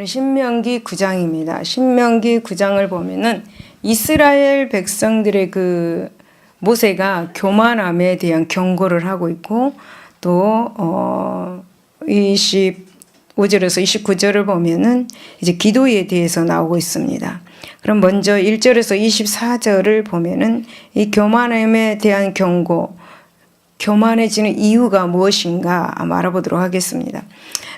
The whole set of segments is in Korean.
말씀은 신명기 9장입니다. 신명기 9장을 보면은 이스라엘 백성들의 그 모세가 교만함에 대한 경고를 하고 있고, 또 25절에서 29절을 보면은 이제 기도에 대해서 나오고 있습니다. 그럼 먼저 1절에서 24절을 보면은 이 교만함에 대한 경고, 교만해지는 이유가 무엇인가 알아보도록 하겠습니다.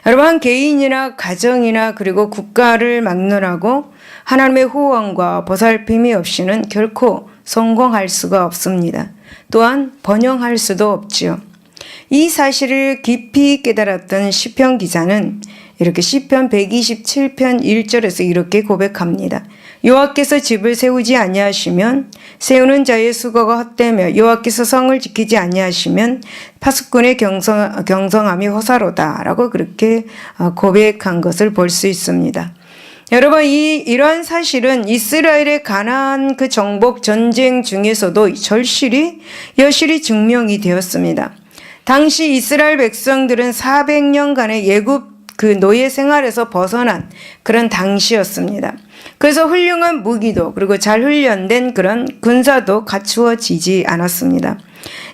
여러분, 한 개인이나 가정이나 그리고 국가를 막론하고 하나님의 후원과 보살핌이 없이는 결코 성공할 수가 없습니다. 또한 번영할 수도 없지요. 이 사실을 깊이 깨달았던 시편 기자는 이렇게 시편 127편 1절에서 이렇게 고백합니다. 여호와께서 집을 세우지 아니하시면 세우는 자의 수고가 헛되며 여호와께서 성을 지키지 아니하시면 파수꾼의 경성함이 호사로다 라고 그렇게 고백한 것을 볼 수 있습니다. 여러분, 이러한 사실은 이스라엘의 가나안 그 정복 전쟁 중에서도 여실히 증명이 되었습니다. 당시 이스라엘 백성들은 400년간의 예굽 그 노예 생활에서 벗어난 그런 당시였습니다. 그래서 훌륭한 무기도 그리고 잘 훈련된 그런 군사도 갖추어지지 않았습니다.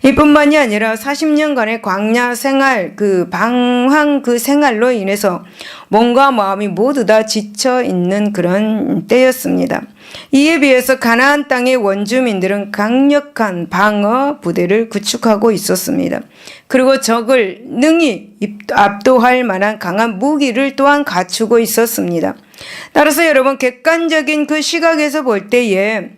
이뿐만이 아니라 40년간의 광야 생활, 그 방황 그 생활로 인해서 몸과 마음이 모두 다 지쳐 있는 그런 때였습니다. 이에 비해서 가나안 땅의 원주민들은 강력한 방어 부대를 구축하고 있었습니다. 그리고 적을 능히 압도할 만한 강한 무기를 또한 갖추고 있었습니다. 따라서 여러분, 객관적인 그 시각에서 볼 때에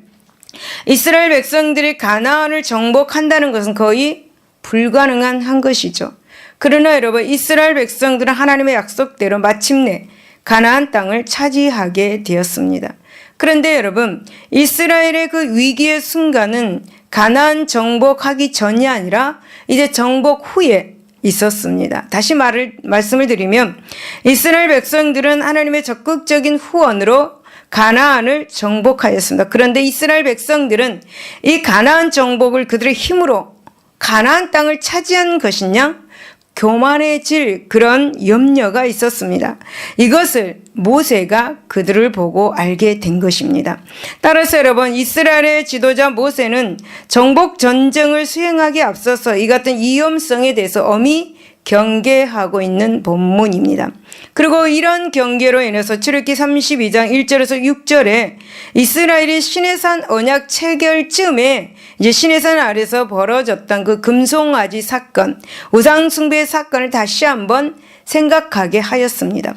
이스라엘 백성들이 가나안을 정복한다는 것은 거의 불가능한 한 것이죠. 그러나 여러분, 이스라엘 백성들은 하나님의 약속대로 마침내 가나안 땅을 차지하게 되었습니다. 그런데 여러분, 이스라엘의 그 위기의 순간은 가나안 정복하기 전이 아니라 이제 정복 후에 있었습니다. 다시 말씀을 드리면 이스라엘 백성들은 하나님의 적극적인 후원으로 가나안을 정복하였습니다. 그런데 이스라엘 백성들은 이 가나안 정복을 그들의 힘으로 가나안 땅을 차지한 것이냐? 교만해질 그런 염려가 있었습니다. 이것을 모세가 그들을 보고 알게 된 것입니다. 따라서 여러분, 이스라엘의 지도자 모세는 정복 전쟁을 수행하기에 앞서서 이 같은 위험성에 대해서 엄히 경계하고 있는 본문입니다. 그리고 이런 경계로 인해서 출애굽기 32장 1절에서 6절에 이스라엘이 시내산 언약 체결쯤에 이제 시내산 아래서 벌어졌던 그 금송아지 사건, 우상숭배 사건을 다시 한번 생각하게 하였습니다.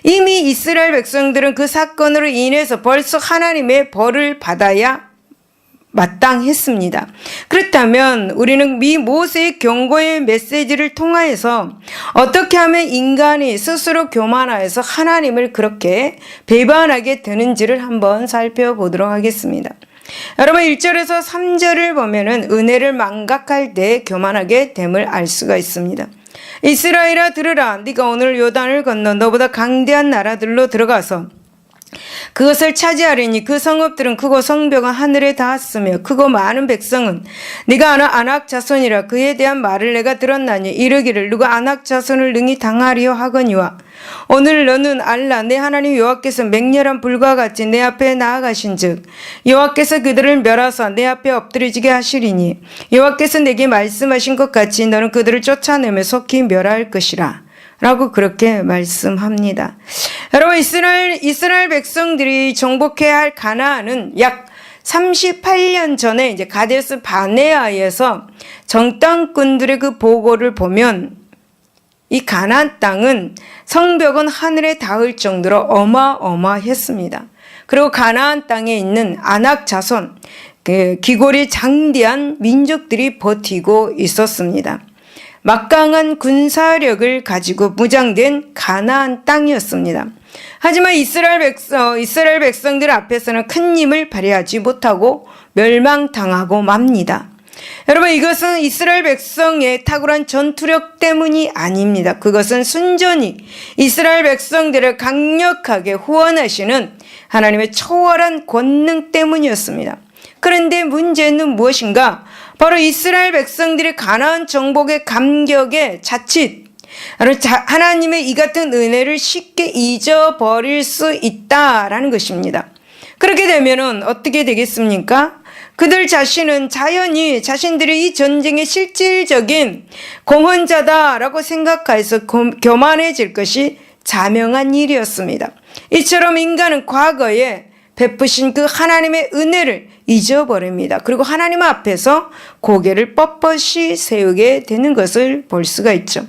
이미 이스라엘 백성들은 그 사건으로 인해서 벌써 하나님의 벌을 받아야 마땅했습니다. 그렇다면 우리는 이 모세의 경고의 메시지를 통하여서 어떻게 하면 인간이 스스로 교만하여서 하나님을 그렇게 배반하게 되는지를 한번 살펴보도록 하겠습니다. 여러분, 1절에서 3절을 보면은 은혜를 망각할 때 교만하게 됨을 알 수가 있습니다. 이스라엘아 들으라, 네가 오늘 요단을 건너 너보다 강대한 나라들로 들어가서 그것을 차지하리니 그 성읍들은 크고 성벽은 하늘에 닿았으며 크고 많은 백성은 네가 아는 아낙 자손이라. 그에 대한 말을 내가 들었나니 이르기를 누가 아낙 자손을 능히 당하리요 하거니와 오늘 너는 알라, 내 하나님 여호와께서 맹렬한 불과 같이 내 앞에 나아가신즉 여호와께서 그들을 멸하사 내 앞에 엎드려지게 하시리니 여호와께서 내게 말씀하신 것 같이 너는 그들을 쫓아내며 속히 멸할 것이라 라고 그렇게 말씀합니다. 여러분, 이스라엘 백성들이 정복해야 할 가나안은 약 38년 전에 이제 가데스 바네아에서 정탐꾼들의 그 보고를 보면 이 가나안 땅은 성벽은 하늘에 닿을 정도로 어마어마했습니다. 그리고 가나안 땅에 있는 아낙 자손, 기골이 장대한 민족들이 버티고 있었습니다. 막강한 군사력을 가지고 무장된 가나안 땅이었습니다. 하지만 이스라엘 백성들 앞에서는 큰 힘을 발휘하지 못하고 멸망당하고 맙니다. 여러분, 이것은 이스라엘 백성의 탁월한 전투력 때문이 아닙니다. 그것은 순전히 이스라엘 백성들을 강력하게 후원하시는 하나님의 초월한 권능 때문이었습니다. 그런데 문제는 무엇인가? 바로 이스라엘 백성들이 가나안 정복의 감격에 자칫 하나님의 이 같은 은혜를 쉽게 잊어버릴 수 있다라는 것입니다. 그렇게 되면은 어떻게 되겠습니까? 그들 자신은 자연히 자신들이 이 전쟁의 실질적인 공헌자다라고 생각해서 교만해질 것이 자명한 일이었습니다. 이처럼 인간은 과거에 베푸신 그 하나님의 은혜를 잊어버립니다. 그리고 하나님 앞에서 고개를 뻣뻣이 세우게 되는 것을 볼 수가 있죠.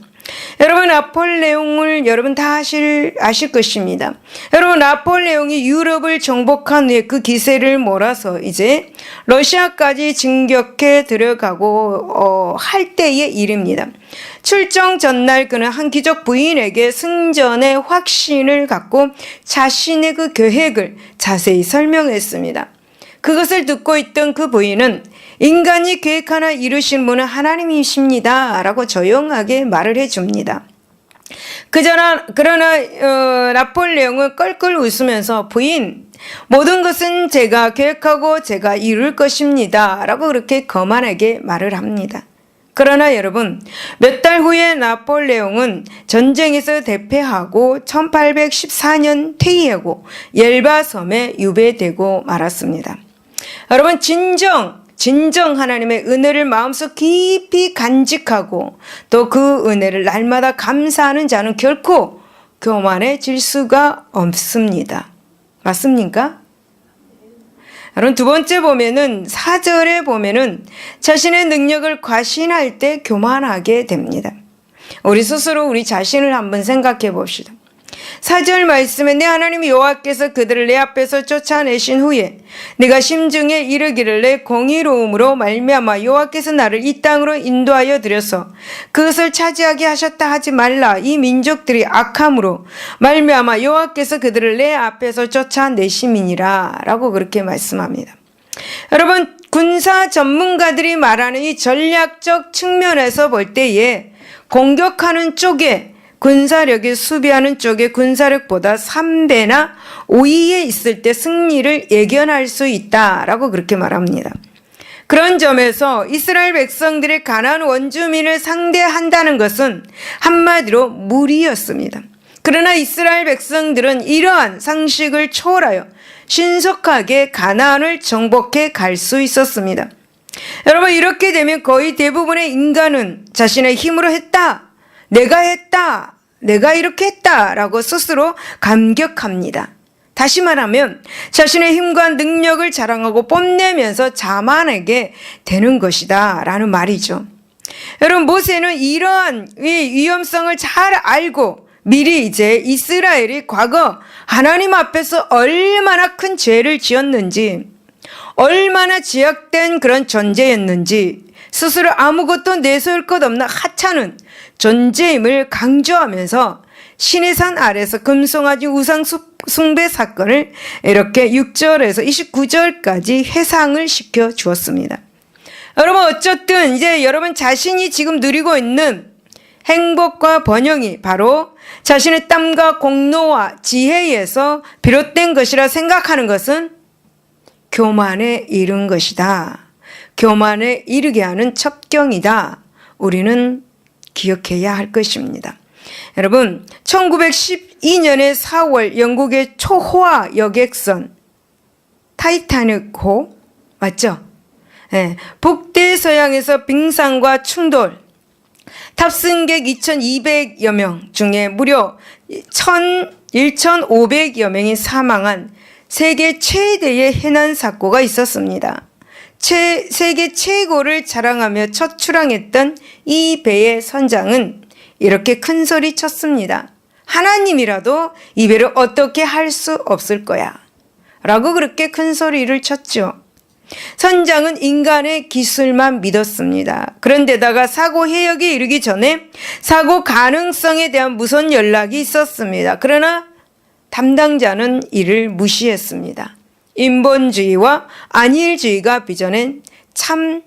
여러분, 나폴레옹을 여러분 다 아실 것입니다. 여러분, 나폴레옹이 유럽을 정복한 후에 그 기세를 몰아서 이제 러시아까지 진격해 들어가고 할 때의 일입니다. 출정 전날 그는 한 귀족 부인에게 승전의 확신을 갖고 자신의 그 계획을 자세히 설명했습니다. 그것을 듣고 있던 그 부인은 인간이 계획 하나 이루신 분은 하나님이십니다 라고 조용하게 말을 해줍니다. 그러나 나폴레옹은 껄껄 웃으면서 부인, 모든 것은 제가 계획하고 제가 이룰 것입니다 라고 그렇게 거만하게 말을 합니다. 그러나 여러분, 몇 달 후에 나폴레옹은 전쟁에서 대패하고 1814년 퇴위하고 엘바 섬에 유배되고 말았습니다. 여러분, 진정 하나님의 은혜를 마음속 깊이 간직하고 또 그 은혜를 날마다 감사하는 자는 결코 교만해질 수가 없습니다. 맞습니까? 여러분, 두 번째 보면은 4절에 보면은 자신의 능력을 과신할 때 교만하게 됩니다. 우리 스스로 우리 자신을 한번 생각해 봅시다. 4절 말씀에 내 하나님 여호와께서 그들을 내 앞에서 쫓아내신 후에 내가 심중에 이르기를 내 공의로움으로 말미암아 여호와께서 나를 이 땅으로 인도하여 들여서 그것을 차지하게 하셨다 하지 말라. 이 민족들이 악함으로 말미암아 여호와께서 그들을 내 앞에서 쫓아내심이니라 라고 그렇게 말씀합니다. 여러분, 군사 전문가들이 말하는 이 전략적 측면에서 볼 때에 공격하는 쪽에 군사력이 수비하는 쪽의 군사력보다 3배나 5위에 있을 때 승리를 예견할 수 있다라고 그렇게 말합니다. 그런 점에서 이스라엘 백성들의 가나안 원주민을 상대한다는 것은 한마디로 무리였습니다. 그러나 이스라엘 백성들은 이러한 상식을 초월하여 신속하게 가나안을 정복해 갈 수 있었습니다. 여러분, 이렇게 되면 거의 대부분의 인간은 자신의 힘으로 했다, 내가 이렇게 했다라고 스스로 감격합니다. 다시 말하면 자신의 힘과 능력을 자랑하고 뽐내면서 자만하게 되는 것이다 라는 말이죠. 여러분, 모세는 이러한 위험성을 잘 알고 미리 이제 이스라엘이 과거 하나님 앞에서 얼마나 큰 죄를 지었는지, 얼마나 지역된 그런 존재였는지, 스스로 아무것도 내세울 것 없는 하찮은 존재임을 강조하면서 시내산 아래서 금송아지 우상 숭배 사건을 이렇게 6절에서 29절까지 회상을 시켜 주었습니다. 여러분, 어쨌든 이제 여러분 자신이 지금 누리고 있는 행복과 번영이 바로 자신의 땀과 공로와 지혜에서 비롯된 것이라 생각하는 것은 교만에 이른 것이다. 교만에 이르게 하는 첩경이다. 우리는 기억해야 할 것입니다. 여러분, 1912년의 4월 영국의 초호화 여객선 타이타닉호 맞죠? 네, 북대서양에서 빙산과 충돌, 탑승객 2,200여 명 중에 무려 1,500여 명이 사망한 세계 최대의 해난 사고가 있었습니다. 세계 최고를 자랑하며 첫 출항했던 이 배의 선장은 이렇게 큰 소리 쳤습니다. 하나님이라도 이 배를 어떻게 할 수 없을 거야 라고 그렇게 큰 소리를 쳤죠. 선장은 인간의 기술만 믿었습니다. 그런데다가 사고 해역에 이르기 전에 사고 가능성에 대한 무선 연락이 있었습니다. 그러나 담당자는 이를 무시했습니다. 인본주의와 안일주의가 빚어낸 참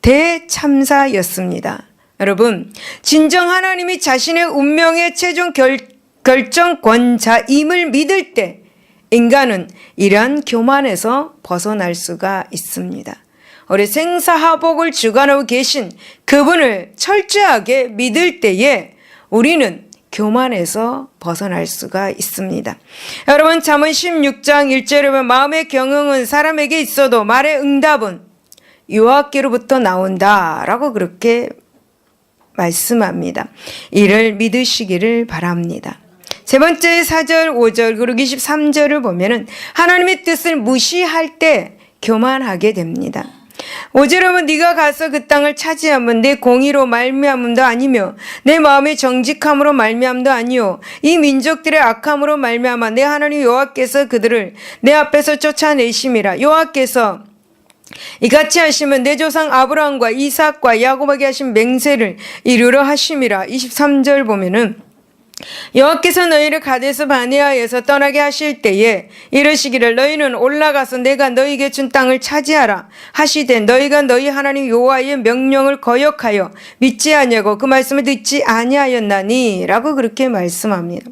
대참사였습니다. 여러분, 진정 하나님이 자신의 운명의 최종 결정권자임을 믿을 때 인간은 이러한 교만에서 벗어날 수가 있습니다. 우리 생사하복을 주관하고 계신 그분을 철저하게 믿을 때에 우리는 교만에서 벗어날 수가 있습니다. 여러분, 잠언 16장 1절에 보면 마음의 경영은 사람에게 있어도 말의 응답은 여호와께로부터 나온다 라고 그렇게 말씀합니다. 이를 믿으시기를 바랍니다. 세 번째 4절 5절 그리고 23절을 보면은 하나님의 뜻을 무시할 때 교만하게 됩니다. 5절에 보면 네가 가서 그 땅을 차지하면 내 공의로 말미암음도 아니며 내 마음의 정직함으로 말미암음도 아니요 이 민족들의 악함으로 말미암아 내 하나님 여호와께서 그들을 내 앞에서 쫓아내심이라. 여호와께서 이같이 하시면 내 조상 아브라함과 이삭과 야곱에게 하신 맹세를 이루려 하심이라. 23절 보면은 여호와께서 너희를 가데스 바네아에서 떠나게 하실 때에 이르시기를 너희는 올라가서 내가 너희에게 준 땅을 차지하라 하시되 너희가 너희 하나님 여호와의 명령을 거역하여 믿지 아니하고 그 말씀을 듣지 아니하였나니 라고 그렇게 말씀합니다.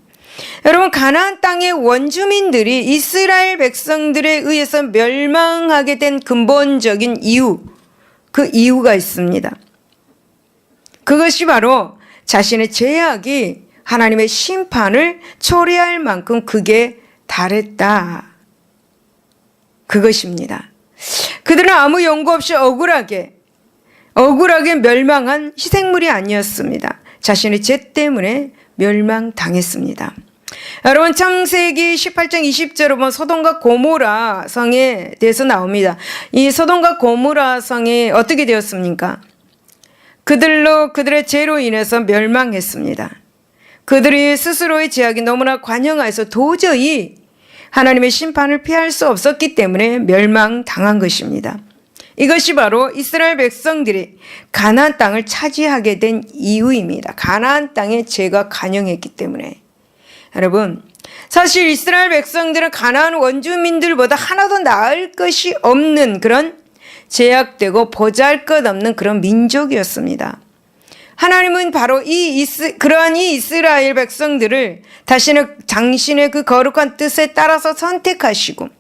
여러분, 가나안 땅의 원주민들이 이스라엘 백성들에 의해서 멸망하게 된 근본적인 이유, 그 이유가 있습니다. 그것이 바로 자신의 죄악이 하나님의 심판을 초래할 만큼 극에 달했다. 그것입니다. 그들은 아무 연고 없이 억울하게 멸망한 희생물이 아니었습니다. 자신의 죄 때문에 멸망당했습니다. 여러분, 창세기 18장 20절에 보면 소돔과 고모라 성에 대해서 나옵니다. 이 소돔과 고모라 성이 어떻게 되었습니까? 그들의 죄로 인해서 멸망했습니다. 그들이 스스로의 죄악이 너무나 관영하여서 도저히 하나님의 심판을 피할 수 없었기 때문에 멸망당한 것입니다. 이것이 바로 이스라엘 백성들이 가나안 땅을 차지하게 된 이유입니다. 가나안 땅에 죄가 관영했기 때문에. 여러분, 사실 이스라엘 백성들은 가나안 원주민들보다 하나도 나을 것이 없는 그런 제약되고 보잘것없는 그런 민족이었습니다. 하나님은 바로 그러한 이 이스라엘 백성들을 당신의 그 거룩한 뜻에 따라서 선택하시고,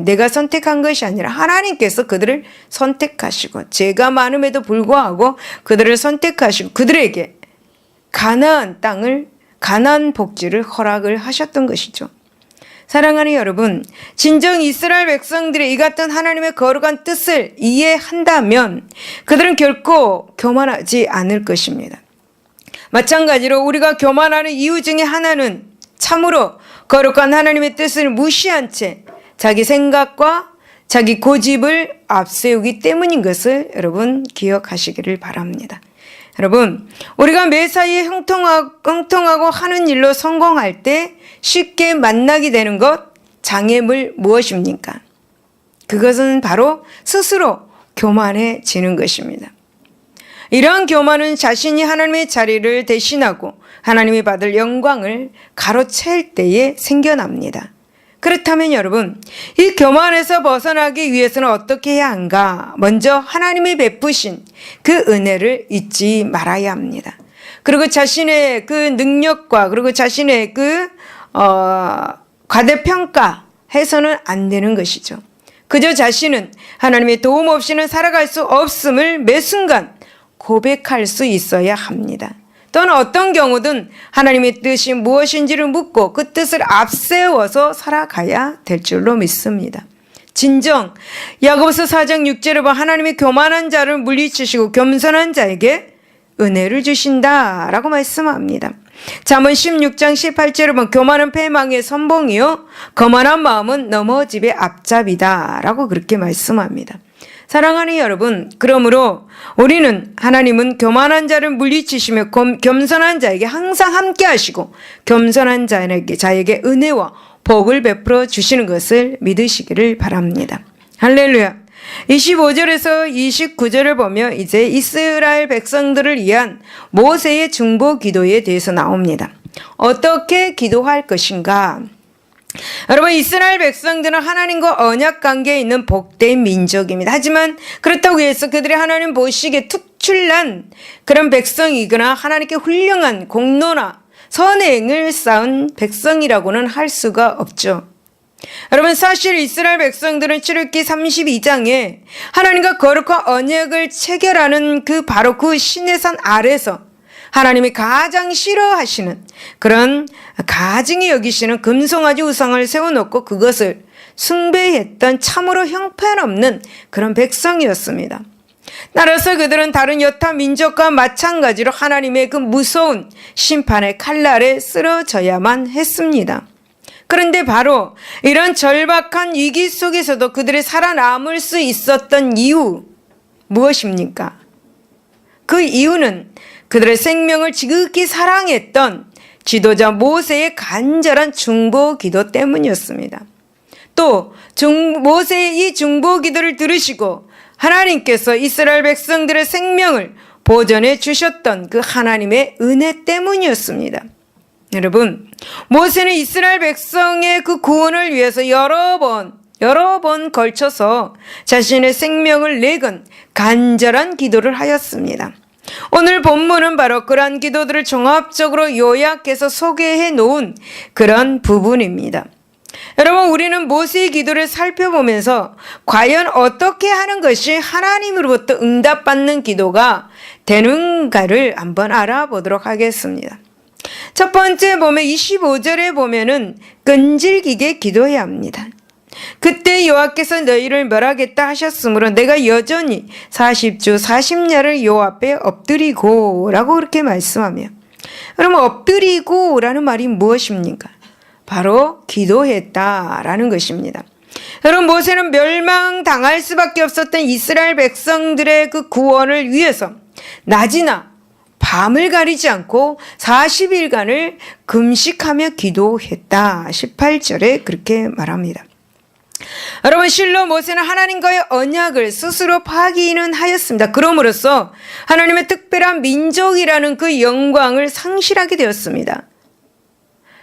내가 선택한 것이 아니라 하나님께서 그들을 선택하시고 죄가 많음에도 불구하고 그들을 선택하시고 그들에게 가나안 땅을, 가나안 복지를 허락을 하셨던 것이죠. 사랑하는 여러분, 진정 이스라엘 백성들의 이 같은 하나님의 거룩한 뜻을 이해한다면 그들은 결코 교만하지 않을 것입니다. 마찬가지로 우리가 교만하는 이유 중에 하나는 참으로 거룩한 하나님의 뜻을 무시한 채 자기 생각과 자기 고집을 앞세우기 때문인 것을 여러분 기억하시기를 바랍니다. 여러분, 우리가 매사에 형통하고 하는 일로 성공할 때 쉽게 만나게 되는 것, 장애물 무엇입니까? 그것은 바로 스스로 교만해지는 것입니다. 이러한 교만은 자신이 하나님의 자리를 대신하고 하나님이 받을 영광을 가로챌 때에 생겨납니다. 그렇다면 여러분, 이 교만에서 벗어나기 위해서는 어떻게 해야 한가? 먼저 하나님이 베푸신 그 은혜를 잊지 말아야 합니다. 그리고 자신의 그 능력과 그리고 자신의 그 과대평가해서는 안 되는 것이죠. 그저 자신은 하나님의 도움 없이는 살아갈 수 없음을 매 순간 고백할 수 있어야 합니다. 또는 어떤 경우든 하나님의 뜻이 무엇인지를 묻고 그 뜻을 앞세워서 살아가야 될 줄로 믿습니다. 진정 야고보서 4장 6절에 보면 하나님이 교만한 자를 물리치시고 겸손한 자에게 은혜를 주신다라고 말씀합니다. 잠언 16장 18절에 보면 교만은 패망의 선봉이요 거만한 마음은 넘어집의 앞잡이다라고 그렇게 말씀합니다. 사랑하는 여러분, 그러므로 우리는 하나님은 교만한 자를 물리치시며 겸손한 자에게 항상 함께 하시고 겸손한 자에게 은혜와 복을 베풀어 주시는 것을 믿으시기를 바랍니다. 할렐루야. 25절에서 29절을 보며 이제 이스라엘 백성들을 위한 모세의 중보 기도에 대해서 나옵니다. 어떻게 기도할 것인가? 여러분, 이스라엘 백성들은 하나님과 언약 관계에 있는 복된 민족입니다. 하지만 그렇다고 해서 그들이 하나님 보시기에 특출난 그런 백성이거나 하나님께 훌륭한 공로나 선행을 쌓은 백성이라고는 할 수가 없죠. 여러분, 사실 이스라엘 백성들은 출애굽기 32장에 하나님과 거룩한 언약을 체결하는 바로 그 시내산 아래서 하나님이 가장 싫어하시는 그런 가증히 여기시는 금송아지 우상을 세워놓고 그것을 숭배했던 참으로 형편없는 그런 백성이었습니다. 따라서 그들은 다른 여타 민족과 마찬가지로 하나님의 그 무서운 심판의 칼날에 쓰러져야만 했습니다. 그런데 바로 이런 절박한 위기 속에서도 그들이 살아남을 수 있었던 이유 무엇입니까? 그 이유는 그들의 생명을 지극히 사랑했던 지도자 모세의 간절한 중보 기도 때문이었습니다. 또 모세의 이 중보 기도를 들으시고 하나님께서 이스라엘 백성들의 생명을 보존해 주셨던 그 하나님의 은혜 때문이었습니다. 여러분, 모세는 이스라엘 백성의 그 구원을 위해서 여러 번 걸쳐서 자신의 생명을 내건 간절한 기도를 하였습니다. 오늘 본문은 바로 그러한 기도들을 종합적으로 요약해서 소개해 놓은 그런 부분입니다. 여러분, 우리는 모세의 기도를 살펴보면서 과연 어떻게 하는 것이 하나님으로부터 응답받는 기도가 되는가를 한번 알아보도록 하겠습니다. 첫 번째 보면 25절에 보면은 끈질기게 기도해야 합니다. 그때 여호와께서 너희를 멸하겠다 하셨으므로 내가 여전히 40주 40야를 여호와 앞에 엎드리고 라고 그렇게 말씀하며, 그러면 엎드리고 라는 말이 무엇입니까? 바로 기도했다라는 것입니다. 여러분, 모세는 멸망당할 수밖에 없었던 이스라엘 백성들의 그 구원을 위해서 낮이나 밤을 가리지 않고 40일간을 금식하며 기도했다. 18절에 그렇게 말합니다. 여러분, 실로 모세는 하나님과의 언약을 스스로 파기는 하였습니다. 그럼으로써 하나님의 특별한 민족이라는 그 영광을 상실하게 되었습니다.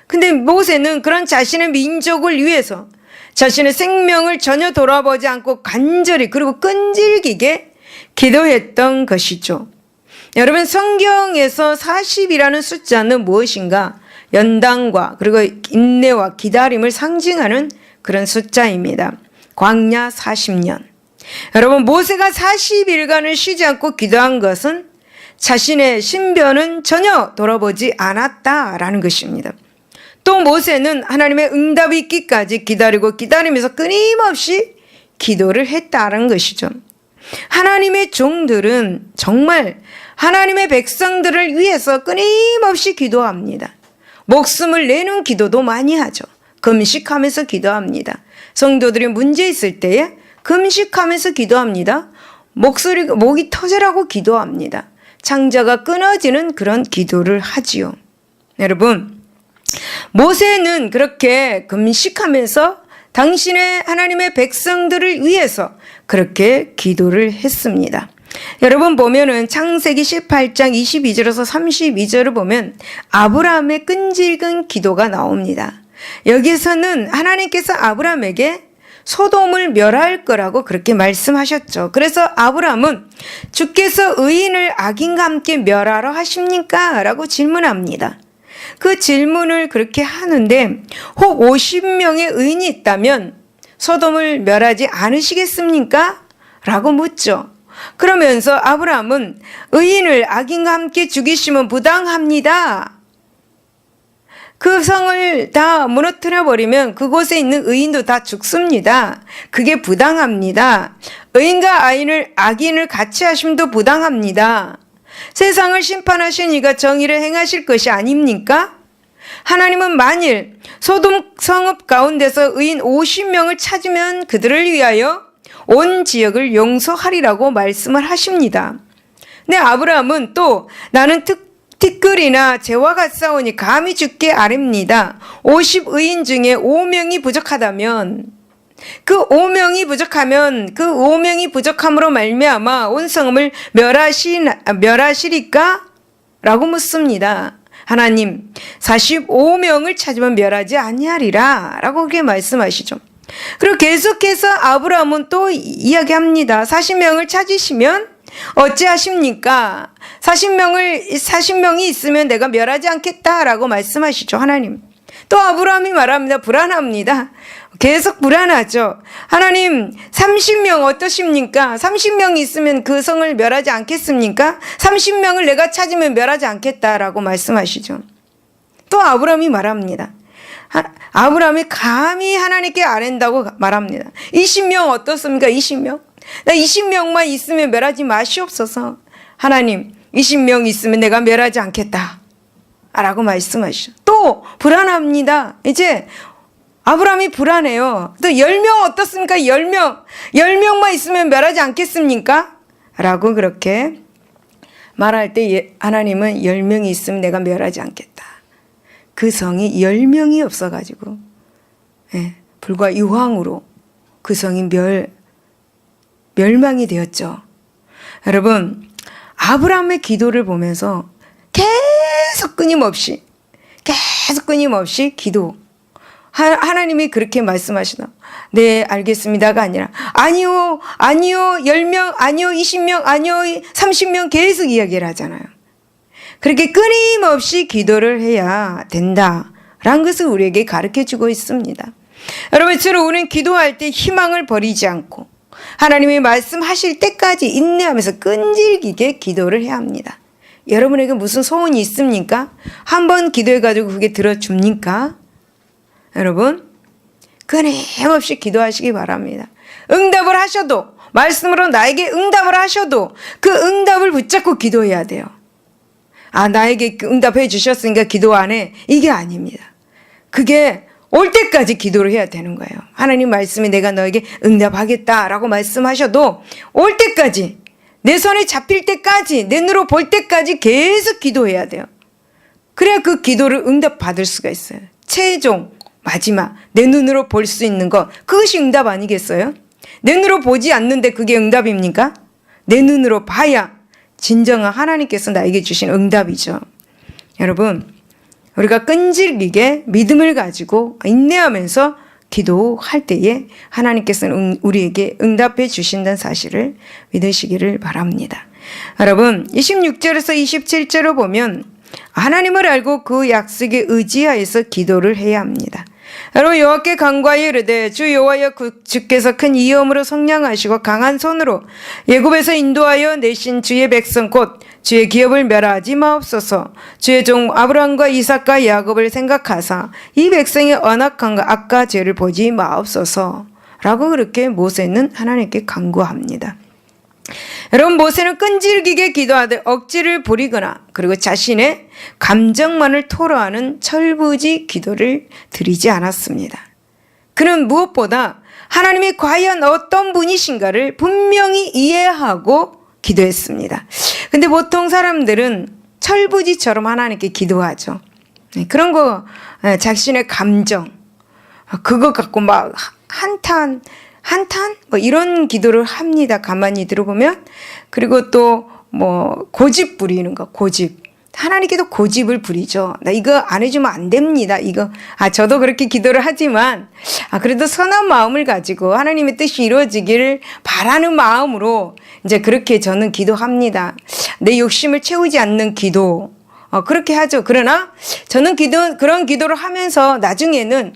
근데 모세는 그런 자신의 민족을 위해서 자신의 생명을 전혀 돌아보지 않고 간절히 그리고 끈질기게 기도했던 것이죠. 여러분, 성경에서 40이라는 숫자는 무엇인가? 연단과 그리고 인내와 기다림을 상징하는 그런 숫자입니다. 광야 40년. 여러분, 모세가 40일간을 쉬지 않고 기도한 것은 자신의 신변은 전혀 돌아보지 않았다라는 것입니다. 또 모세는 하나님의 응답이 있기까지 기다리면서 끊임없이 기도를 했다는 것이죠. 하나님의 종들은 정말 하나님의 백성들을 위해서 끊임없이 기도합니다. 목숨을 내는 기도도 많이 하죠. 금식하면서 기도합니다. 성도들이 문제 있을 때에 금식하면서 기도합니다. 목이 터져라고 기도합니다. 창자가 끊어지는 그런 기도를 하지요. 여러분, 모세는 그렇게 금식하면서 당신의 하나님의 백성들을 위해서 그렇게 기도를 했습니다. 여러분, 보면은 창세기 18장 22절에서 32절을 보면 아브라함의 끈질긴 기도가 나옵니다. 여기에서는 하나님께서 아브라함에게 소돔을 멸할 거라고 그렇게 말씀하셨죠. 그래서 아브라함은 주께서 의인을 악인과 함께 멸하러 하십니까? 라고 질문합니다. 그 질문을 그렇게 하는데 혹 50명의 의인이 있다면 소돔을 멸하지 않으시겠습니까? 라고 묻죠. 그러면서 아브라함은 의인을 악인과 함께 죽이시면 부당합니다. 그 성을 다 무너뜨려 버리면 그곳에 있는 의인도 다 죽습니다. 그게 부당합니다. 의인과 악인을 같이 하심도 부당합니다. 세상을 심판하신 이가 정의를 행하실 것이 아닙니까? 하나님은 만일 소돔 성읍 가운데서 의인 50명을 찾으면 그들을 위하여 온 지역을 용서하리라고 말씀을 하십니다. 근데 아브라함은 또 나는 티끌이나 재와 같사오니 감히 주께 아뢰옵니다. 50의인 중에 5명이 부족하다면 그 5명이 부족함으로 말미암아 온 성읍을 멸하시리까? 라고 묻습니다. 하나님, 45명을 찾으면 멸하지 아니하리라 라고 그렇게 말씀하시죠. 그리고 계속해서 아브라함은 또 이야기합니다. 40명을 찾으시면 어찌하십니까? 40명이 있으면 내가 멸하지 않겠다라고 말씀하시죠. 하나님. 또 아브라함이 말합니다. 불안합니다. 계속 불안하죠. 하나님 30명 어떠십니까? 30명이 있으면 그 성을 멸하지 않겠습니까? 30명을 내가 찾으면 멸하지 않겠다라고 말씀하시죠. 또 아브라함이 말합니다. 아브라함이 감히 하나님께 아랜다고 말합니다. 20명 어떻습니까? 20명? 나 20명만 있으면 멸하지 마시옵소서. 하나님 20명 있으면 내가 멸하지 않겠다 라고 말씀하시죠. 또 불안합니다. 이제 아브라함이 불안해요. 또 10명 어떻습니까? 10명만 있으면 멸하지 않겠습니까? 라고 그렇게 말할 때 하나님은 10명이 있으면 내가 멸하지 않겠다. 그 성이 10명이 없어가지고 불과 유황으로 그 성이 멸망이 되었죠. 여러분, 아브라함의 기도를 보면서 계속 끊임없이 기도. 하나님이 그렇게 말씀하시나? 네, 알겠습니다가 아니라 아니요 10명, 아니요 20명, 아니요 30명 계속 이야기를 하잖아요. 그렇게 끊임없이 기도를 해야 된다라는 것을 우리에게 가르쳐주고 있습니다. 여러분, 저는 우리는 기도할 때 희망을 버리지 않고 하나님이 말씀하실 때까지 인내하면서 끈질기게 기도를 해야 합니다. 여러분에게 무슨 소원이 있습니까? 한번 기도해가지고 그게 들어줍니까? 여러분, 끊임없이 기도하시기 바랍니다. 응답을 하셔도, 말씀으로 나에게 응답을 하셔도 그 응답을 붙잡고 기도해야 돼요. 나에게 응답해 주셨으니까 기도 안 해. 이게 아닙니다. 그게 올 때까지 기도를 해야 되는 거예요. 하나님 말씀이 내가 너에게 응답하겠다라고 말씀하셔도 올 때까지, 내 손에 잡힐 때까지, 내 눈으로 볼 때까지 계속 기도해야 돼요. 그래야 그 기도를 응답받을 수가 있어요. 최종 마지막 내 눈으로 볼 수 있는 것, 그것이 응답 아니겠어요? 내 눈으로 보지 않는데 그게 응답입니까? 내 눈으로 봐야 진정한 하나님께서 나에게 주신 응답이죠. 여러분, 우리가 끈질기게 믿음을 가지고 인내하면서 기도할 때에 하나님께서는 우리에게 응답해 주신다는 사실을 믿으시기를 바랍니다. 여러분, 26절에서 27절을 보면 하나님을 알고 그 약속에 의지하여서 기도를 해야 합니다. 여러분, 여호와께 간구하여 이르되 주 여호와여 주께서 큰 위엄으로 성량하시고 강한 손으로 애굽에서 인도하여 내신 주의 백성 곧 주의 기업을 멸하지 마옵소서. 주의 종 아브라함과 이삭과 야곱을 생각하사 이 백성의 언악함과 악과 죄를 보지 마옵소서 라고 그렇게 모세는 하나님께 간구합니다. 여러분, 모세는 끈질기게 기도하되 억지를 부리거나 그리고 자신의 감정만을 토로하는 철부지 기도를 드리지 않았습니다. 그는 무엇보다 하나님이 과연 어떤 분이신가를 분명히 이해하고 기도했습니다. 근데 보통 사람들은 철부지처럼 하나님께 기도하죠. 그런 거, 자신의 감정, 그거 갖고 막 한탄 뭐 이런 기도를 합니다. 가만히 들어보면. 그리고 또 뭐 고집 부리는 거, 고집. 하나님께도 고집을 부리죠. 나 이거 안 해주면 안 됩니다. 이거 저도 그렇게 기도를 하지만 그래도 선한 마음을 가지고 하나님의 뜻이 이루어지기를 바라는 마음으로 이제 그렇게 저는 기도합니다. 내 욕심을 채우지 않는 기도. 그렇게 하죠. 그러나 저는 그런 기도를 하면서 나중에는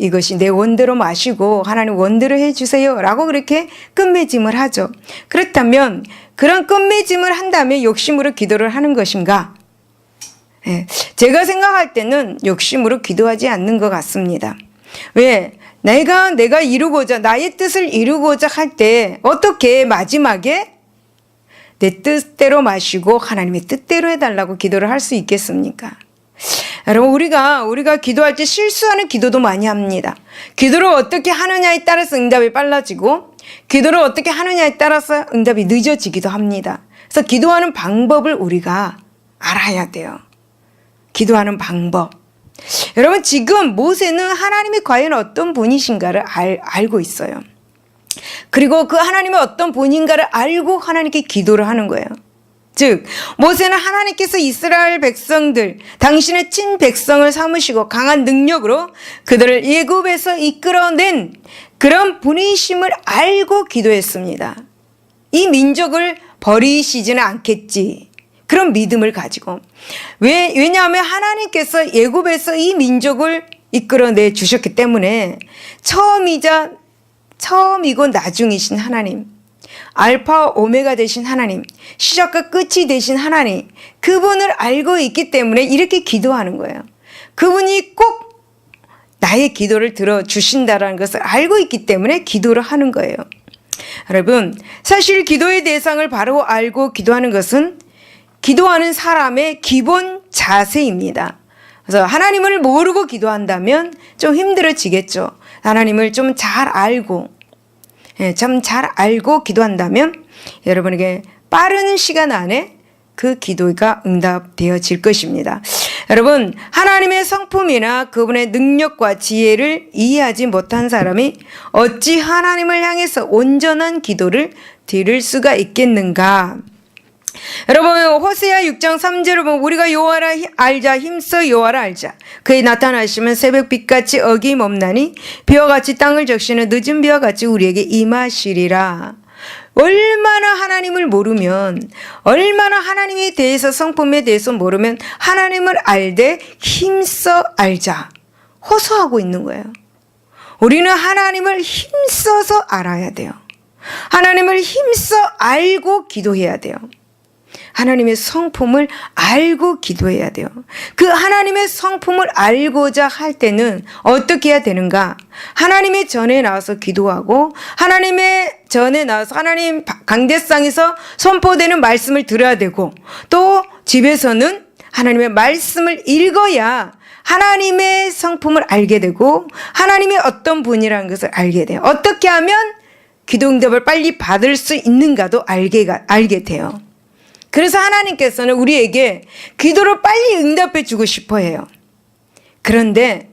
이것이 내 원대로 마시고 하나님 원대로 해주세요 라고 그렇게 끝맺음을 하죠. 그렇다면 그런 끝맺음을 한다면 욕심으로 기도를 하는 것인가? 제가 생각할 때는 욕심으로 기도하지 않는 것 같습니다. 왜? 내가 이루고자, 나의 뜻을 이루고자 할 때 어떻게 마지막에 내 뜻대로 마시고 하나님의 뜻대로 해달라고 기도를 할 수 있겠습니까? 여러분, 우리가 기도할 때 실수하는 기도도 많이 합니다. 기도를 어떻게 하느냐에 따라서 응답이 빨라지고 기도를 어떻게 하느냐에 따라서 응답이 늦어지기도 합니다. 그래서 기도하는 방법을 우리가 알아야 돼요. 기도하는 방법. 여러분, 지금 모세는 하나님이 과연 어떤 분이신가를 알고 있어요. 그리고 그 하나님이 어떤 분인가를 알고 하나님께 기도를 하는 거예요. 즉, 모세는 하나님께서 이스라엘 백성들, 당신의 친백성을 삼으시고 강한 능력으로 그들을 애굽에서 이끌어낸 그런 분이심을 알고 기도했습니다. 이 민족을 버리시지는 않겠지. 그런 믿음을 가지고. 왜냐하면 하나님께서 애굽에서 이 민족을 이끌어내 주셨기 때문에 처음이고 나중이신 하나님, 알파 오메가 되신 하나님, 시작과 끝이 되신 하나님, 그분을 알고 있기 때문에 이렇게 기도하는 거예요. 그분이 꼭 나의 기도를 들어주신다라는 것을 알고 있기 때문에 기도를 하는 거예요. 여러분, 사실 기도의 대상을 바로 알고 기도하는 것은 기도하는 사람의 기본 자세입니다. 그래서 하나님을 모르고 기도한다면 좀 힘들어지겠죠. 하나님을 좀 잘 알고, 좀 잘 알고 기도한다면 여러분에게 빠른 시간 안에 그 기도가 응답되어질 것입니다. 여러분, 하나님의 성품이나 그분의 능력과 지혜를 이해하지 못한 사람이 어찌 하나님을 향해서 온전한 기도를 드릴 수가 있겠는가? 여러분, 호세아 6장 3절을 보면 우리가 여호와라 알자, 힘써 여호와라 알자. 그의 나타나시면 새벽빛같이 어김없나니 비와 같이 땅을 적시는 늦은 비와 같이 우리에게 임하시리라. 얼마나 하나님을 모르면, 얼마나 하나님에 대해서, 성품에 대해서 모르면 하나님을 알되 힘써 알자, 호소하고 있는 거예요. 우리는 하나님을 힘써서 알아야 돼요. 하나님을 힘써 알고 기도해야 돼요. 하나님의 성품을 알고 기도해야 돼요. 그 하나님의 성품을 알고자 할 때는 어떻게 해야 되는가? 하나님의 전에 나와서 기도하고, 하나님의 전에 나와서 하나님 강대상에서 선포되는 말씀을 들어야 되고, 또 집에서는 하나님의 말씀을 읽어야 하나님의 성품을 알게 되고, 하나님의 어떤 분이라는 것을 알게 돼요. 어떻게 하면 기도 응답을 빨리 받을 수 있는가도 알게 돼요. 그래서 하나님께서는 우리에게 기도를 빨리 응답해 주고 싶어 해요. 그런데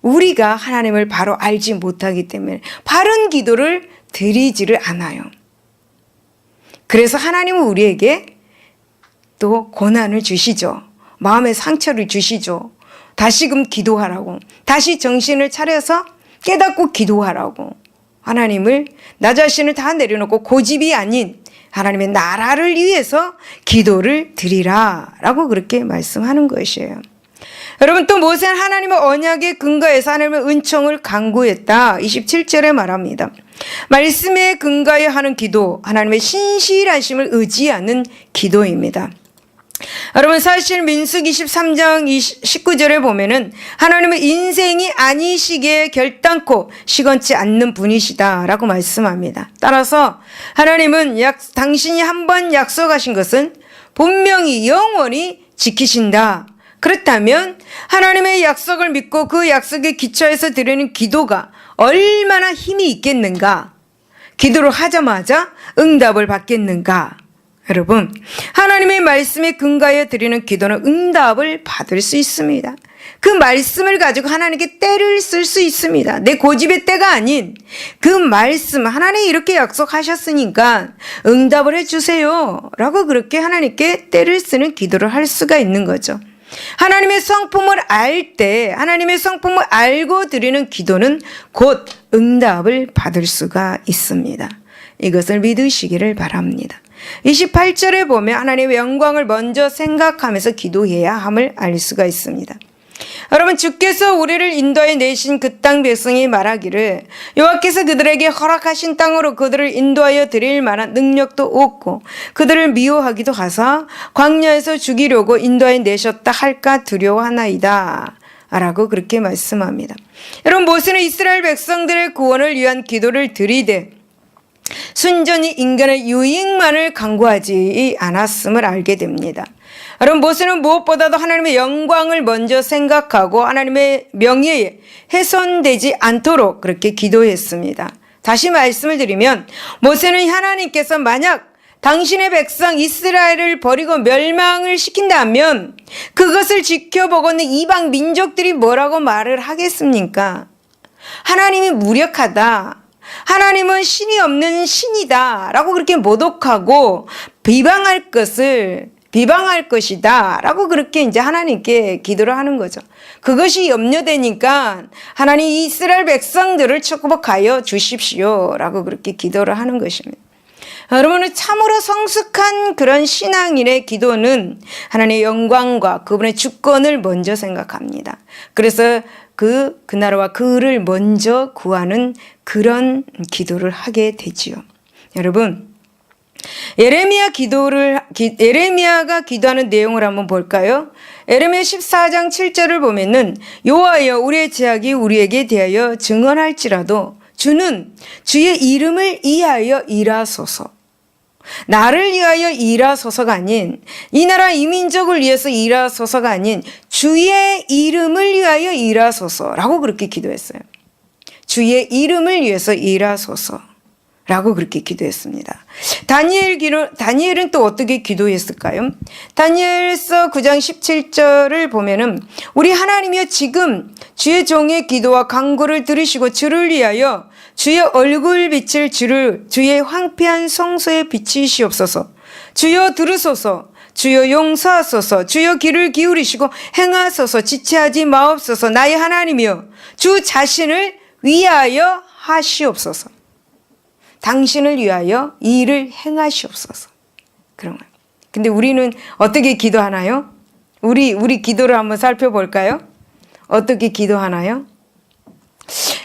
우리가 하나님을 바로 알지 못하기 때문에 바른 기도를 드리지를 않아요. 그래서 하나님은 우리에게 또 고난을 주시죠. 마음의 상처를 주시죠. 다시금 기도하라고, 다시 정신을 차려서 깨닫고 기도하라고, 하나님을, 나 자신을 다 내려놓고 고집이 아닌 하나님의 나라를 위해서 기도를 드리라 라고 그렇게 말씀하는 것이에요. 여러분, 또 모세는 하나님의 언약에 근거해서 하나님의 은총을 간구했다. 27절에 말합니다. 말씀에 근거하여 하는 기도, 하나님의 신실하심을 의지하는 기도입니다. 여러분, 사실 민수기 23장 19절에 보면은 하나님은 인생이 아니시기에 결단코 시건치 않는 분이시다 라고 말씀합니다. 따라서 하나님은 당신이 한번 약속하신 것은 분명히 영원히 지키신다. 그렇다면 하나님의 약속을 믿고 그 약속에 기초해서 드리는 기도가 얼마나 힘이 있겠는가? 기도를 하자마자 응답을 받겠는가? 여러분, 하나님의 말씀에 근거하여 드리는 기도는 응답을 받을 수 있습니다. 그 말씀을 가지고 하나님께 때를 쓸 수 있습니다. 내 고집의 때가 아닌 그 말씀, 하나님이 이렇게 약속하셨으니까 응답을 해주세요 라고 그렇게 하나님께 때를 쓰는 기도를 할 수가 있는 거죠. 하나님의 성품을 알 때, 하나님의 성품을 알고 드리는 기도는 곧 응답을 받을 수가 있습니다. 이것을 믿으시기를 바랍니다. 28절에 보면 하나님의 영광을 먼저 생각하면서 기도해야 함을 알 수가 있습니다. 여러분, 주께서 우리를 인도해 내신 그 땅 백성이 말하기를 여호와께서 그들에게 허락하신 땅으로 그들을 인도하여 드릴 만한 능력도 없고 그들을 미워하기도 하사 광야에서 죽이려고 인도해 내셨다 할까 두려워하나이다 라고 그렇게 말씀합니다. 여러분, 모세는 이스라엘 백성들의 구원을 위한 기도를 드리되 순전히 인간의 유익만을 간구하지 않았음을 알게 됩니다. 여러분, 모세는 무엇보다도 하나님의 영광을 먼저 생각하고 하나님의 명예에 훼손되지 않도록 그렇게 기도했습니다. 다시 말씀을 드리면 모세는 하나님께서 만약 당신의 백성 이스라엘을 버리고 멸망을 시킨다면 그것을 지켜보고는 이방 민족들이 뭐라고 말을 하겠습니까? 하나님이 무력하다, 하나님은 신이 없는 신이다 라고 그렇게 모독하고 비방할 것이다 라고 그렇게 이제 하나님께 기도를 하는 거죠. 그것이 염려되니까 하나님 이스라엘 백성들을 축복하여 주십시오 라고 그렇게 기도를 하는 것입니다. 여러분은 참으로 성숙한 그런 신앙인의 기도는 하나님의 영광과 그분의 주권을 먼저 생각합니다. 그래서 그 나라와 그를 먼저 구하는 그런 기도를 하게 되지요. 여러분, 예레미야가 기도하는 내용을 한번 볼까요? 예레미야 14장 7절을 보면은 여호와여 우리의 죄악이 우리에게 대하여 증언할지라도 주는 주의 이름을 위하여 일하소서. 나를 위하여 일하소서가 아닌, 이 나라 이 민족을 위해서 일하소서가 아닌 주의 이름을 위하여 일하소서라고 그렇게 기도했어요. 주의 이름을 위해서 일하소서 라고 그렇게 기도했습니다. 다니엘은 또 어떻게 기도했을까요? 다니엘서 9장 17절을 보면은 우리 하나님이여 지금 주의 종의 기도와 간구를 들으시고 주를 위하여 주의 얼굴 빛을 주의 황폐한 성소에 비치시옵소서. 주여 들으소서. 주여 용서하소서. 주여 귀를 기울이시고 행하소서. 지체하지 마옵소서. 나의 하나님이여 주 자신을 위하여 하시옵소서. 당신을 위하여 이 일을 행하시옵소서. 그런 거예요. 근데 우리는 어떻게 기도하나요? 우리 기도를 한번 살펴볼까요? 어떻게 기도하나요?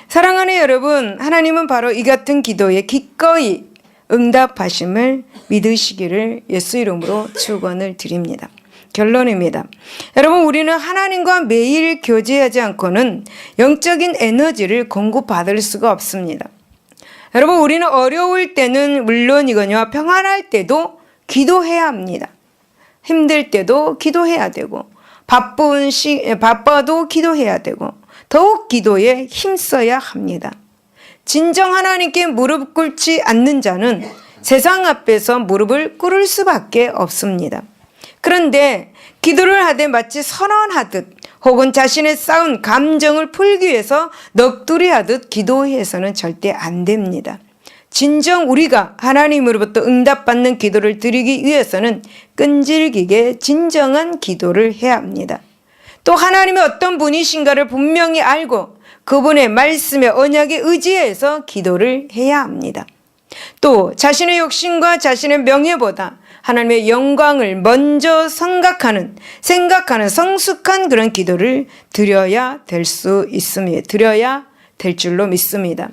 사랑하는 여러분, 하나님은 바로 이 같은 기도에 기꺼이 응답하심을 믿으시기를 예수 이름으로 축원을 드립니다. 결론입니다. 여러분, 우리는 하나님과 매일 교제하지 않고는 영적인 에너지를 공급받을 수가 없습니다. 여러분, 우리는 어려울 때는 물론이거니와 평안할 때도 기도해야 합니다. 힘들 때도 기도해야 되고 바빠도 기도해야 되고 더욱 기도에 힘써야 합니다. 진정 하나님께 무릎 꿇지 않는 자는 세상 앞에서 무릎을 꿇을 수밖에 없습니다. 그런데 기도를 하되 마치 선언하듯 혹은 자신의 쌓은 감정을 풀기 위해서 넋두리하듯 기도해서는 절대 안 됩니다. 진정 우리가 하나님으로부터 응답받는 기도를 드리기 위해서는 끈질기게 진정한 기도를 해야 합니다. 또 하나님의 어떤 분이신가를 분명히 알고 그분의 말씀에 언약에 의지해서 기도를 해야 합니다. 또 자신의 욕심과 자신의 명예보다 하나님의 영광을 먼저 생각하는 성숙한 그런 기도를 드려야 될 수 있습니다. 드려야 될 줄로 믿습니다.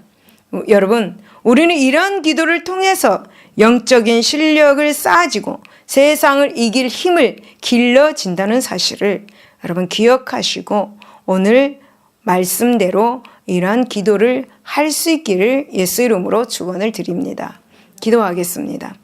여러분, 우리는 이런 기도를 통해서 영적인 실력을 쌓아지고 세상을 이길 힘을 길러진다는 사실을 여러분 기억하시고 오늘 말씀대로 이러한 기도를 할 수 있기를 예수 이름으로 축원을 드립니다. 기도하겠습니다.